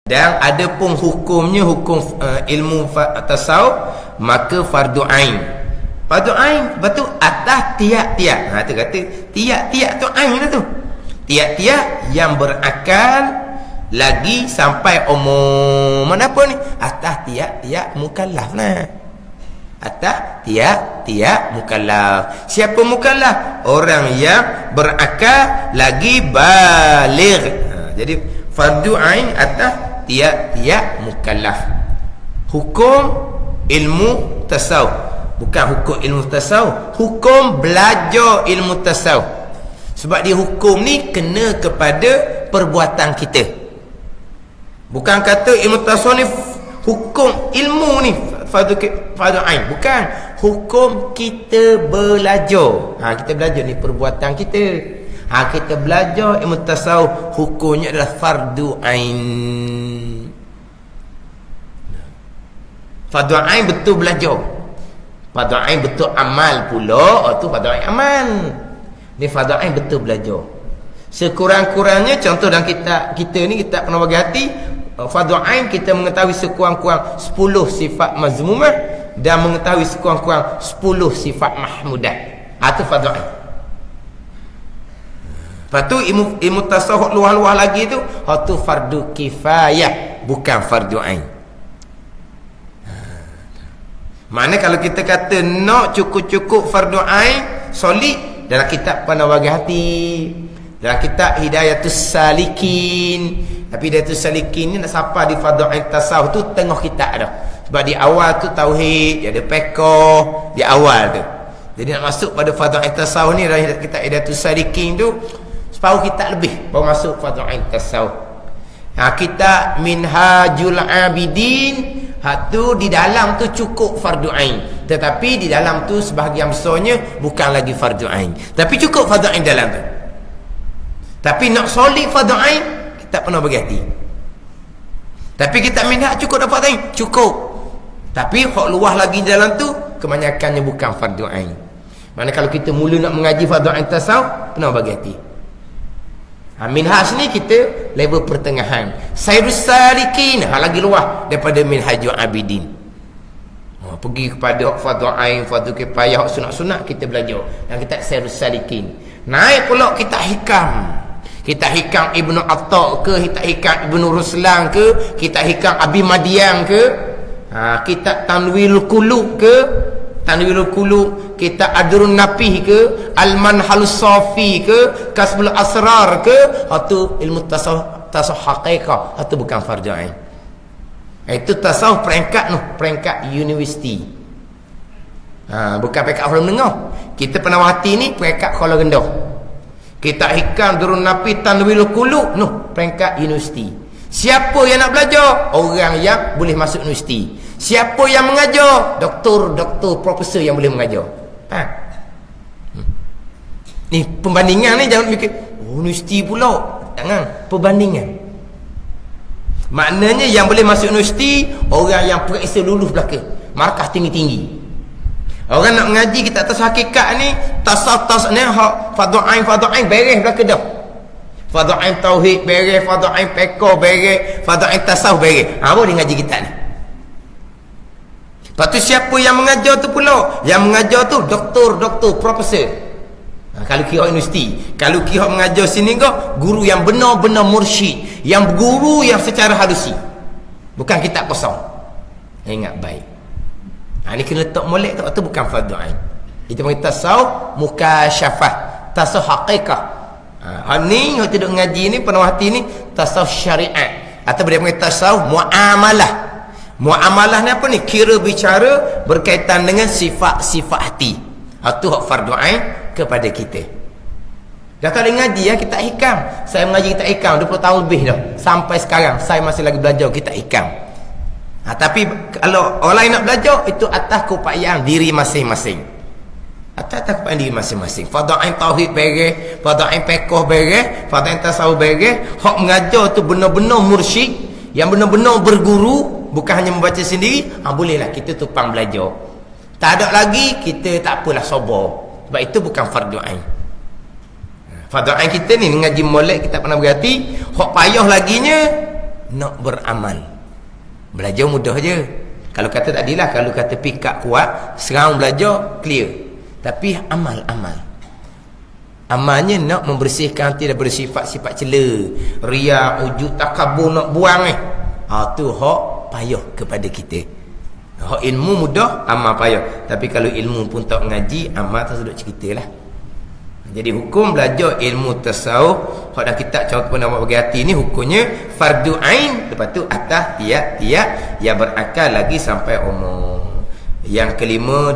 Dan ada pun hukumnya, hukum ilmu tasawuf, maka fardu ain. Fardu ain betul atas tiap-tiap. Tu kata tiap-tiap tu ain lah tu. Tiap-tiap yang berakal lagi sampai umur mana apa ni? Atas tiap-tiap mukallaf lah. Atas tiap-tiap mukallaf. Siapa mukallaf? Orang yang berakal lagi baligh. Jadi fardu ain atas tiap-tiap mukallaf. Hukum ilmu tasawuf, bukan hukum ilmu tasawuf, hukum belajar ilmu tasawuf. Sebab dia hukum ni kena kepada perbuatan kita. Bukan kata ilmu tasawuf ni hukum ilmu ni fardu ain, bukan. Hukum kita belajar. Kita belajar ni perbuatan kita. Kita belajar ilmu tasawuf, hukumnya adalah fardu ain. Fardu ain betul belajar. Fardu ain betul amal pula. Tu fardu ain amal. Ni fardu ain betul belajar. Sekurang-kurangnya contoh dalam kita ni, kita pernah bagi hati, fardu ain kita mengetahui sekurang-kurang 10 sifat mazmumah dan mengetahui sekurang-kurang 10 sifat mahmudah. Tu fardu ain. Lepas tu ilmu tasawuf luah-luah lagi tu, tu fardu kifayah, bukan fardu ain. Mana kalau kita kata nak cukup-cukup fardu ain solid, dalam kitab pernah bagi hati, dalam kitab Hidayatus Salikin. Tapi Hidayatus Salikin ni nak sapa di fardu ain tasawuf tu tengah kitab dah. Sebab di awal tu tauhid, dia ada pekoh di awal tu. Jadi nak masuk pada fardu ain tasawuf ni dalam kitab Hidayatus Salikin tu separuh kitab lebih baru masuk fardu ain tasawuf. Kitab Minhajul Abidin, tu di dalam tu cukup fardu ain, tetapi di dalam tu sebahagian besarnya bukan lagi fardu ain, tapi cukup fardu ain dalam tu. Tapi nak solid fardu ain, kita pernah bagi hati. Tapi kitab Minhaj cukup dapat fardu ain, cukup. Tapi hak luah lagi dalam tu kebanyakannya bukan fardu ain. Mana kalau kita mula nak mengaji fardu ain tasawuf, pernah bagi hati. Minhaj ni kita level pertengahan. Sayyidus Salikin lagi luah daripada Minhajul Abidin. Pergi kepada fardu ain, fardu kifayah, sunat-sunat kita belajar. Dan kita Sayyidus Salikin. Naik pula kita hikam. Kita hikam Ibnu Atta ke, kita hikam Ibnu Ruslan ke, kita hikam Abi Madian ke, kita Tanwirul Qulub ke, Tanwirul Qulub, kita Adrun Napih ke, Al-Manhalus Safi ke, Kasbul Asrar ke. Itu ilmu tasawuf haqiqah. Itu bukan fardu ain. Itu tasawuf peringkat universiti. Bukan peringkat orang menengah. Kita pernah hati ni peringkat kalau rendah. Kita hikam Durun Napih, Tanwirul Qulub, peringkat universiti. Siapa yang nak belajar? Orang yang boleh masuk universiti. Siapa yang mengajar? Doktor, profesor yang boleh mengajar. Ni perbandingan ni, jangan fikir universiti pula. Jangan, perbandingan. Maknanya yang boleh masuk universiti orang yang periksa lulus belaka, markah tinggi-tinggi. Orang nak mengaji kita atas hakikat ni, tasawuf ni fardu ain beres belaka dah. Fardu ain tauhid beres, fardu ain fiqh beres, fardu ain tasawuf beres. Boleh ngaji kita ni. Lepas tu siapa yang mengajar tu pula? Yang mengajar tu doktor, profesor. Kalau kira universiti, kalau kira mengajar sini kau guru yang benar-benar mursyid, yang guru yang secara halusi, bukan kitab kosong. Ingat baik. Ini kena letak molek tu bukan fardu ain. Kita panggil tasawuf mukasyafah, tasawuf haqiqah. Ni yang tidak ngaji ni penuh hati ni tasawuf syariat, atau dia panggil tasawuf muamalah. Muamalah ni apa ni? Kira bicara berkaitan dengan sifat-sifat hati. Itu hak fardu ain kepada kita. Dah tak ada ngaji kita hikam. Saya mengaji kita hikam 20 tahun lebih dah. Sampai sekarang saya masih lagi belajar kita hikam. Tapi kalau orang lain nak belajar, itu atas keupayaan diri masing-masing. Atas keupayaan diri masing-masing. Fardu ain tauhid beres, fardu ain fiqh beres, fardu ain tasawuf beres. Hak mengajar tu benar-benar mursyid, yang benar-benar berguru, bukan hanya membaca sendiri. Bolehlah kita tupang belajar. Tak ada lagi, kita tak apalah sabar. Sebab itu bukan fardu ain. Fardu ain kita ni ngaji molek, kita pernah berhati. Hak payah laginya nak beramal. Belajar mudah je. Kalau kata tadilah, kalau kata pick up kuat, serang belajar clear. Tapi amal. Amalnya nak membersihkan hati daripada sifat-sifat cela, riya, ujub, takabur, nak buang tu hak payah kepada kita. Hak ilmu mudah, amal payah. Tapi kalau ilmu pun tak ngaji, amal tak sedut ceritalah. Jadi hukum belajar ilmu tasawuf hak dah kitab cara pendapat bagi hati ni hukumnya fardu ain, lepas tu atas tiap-tiap yang berakal lagi sampai umur. Yang kelima